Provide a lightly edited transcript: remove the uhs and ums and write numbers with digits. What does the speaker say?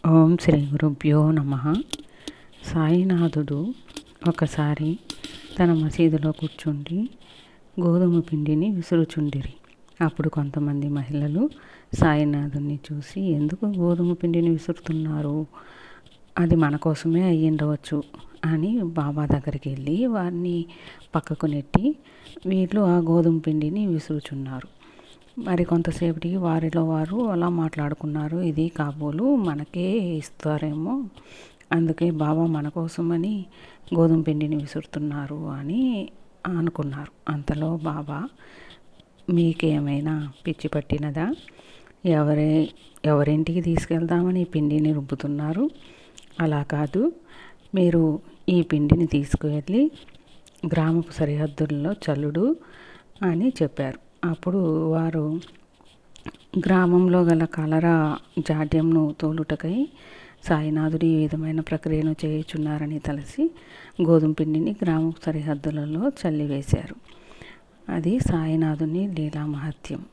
ఓం శ్రీ గురుభ్యో నమః. సాయినాథుడు ఒకసారి తన మసీదులో కూర్చుండి గోధుమ పిండిని విసురుచుండిరి. అప్పుడు కొంతమంది మహిళలు సాయినాథుని చూసి, ఎందుకు గోధుమ పిండిని విసురుతున్నారు, అది మన కోసమే అయ్యిండవచ్చు అని బాబా దగ్గరికి వెళ్ళి వారిని పక్కకు నెట్టి వీళ్ళు ఆ గోధుమ పిండిని విసురుచున్నారు. మరి కొంతసేపటికి వారిలో వారు అలా మాట్లాడుకున్నారు, ఇది కాబోలు మనకే ఇస్తారేమో, అందుకే బాబా మన కోసమని గోధుమ పిండిని విసురుతున్నారు అని అనుకున్నారు. అంతలో బాబా, మీకేమైనా పిచ్చి పట్టినదా, ఎవరింటికి తీసుకెళ్దామని పిండిని రుబ్బుతున్నారు? అలా కాదు, మీరు ఈ పిండిని తీసుకువెళ్ళి గ్రామపు సరిహద్దుల్లో చల్లుడు అని చెప్పారు. అప్పుడు వారు గ్రామంలో గల కలరా జాడ్యంను తోలుటకై సాయినాథుడు ఈ విధమైన ప్రక్రియను చేయుచున్నారని తలసి గోధుమ పిండిని గ్రామ సరిహద్దులలో చల్లివేశారు. అది సాయినాథుని లీలా మహత్యం.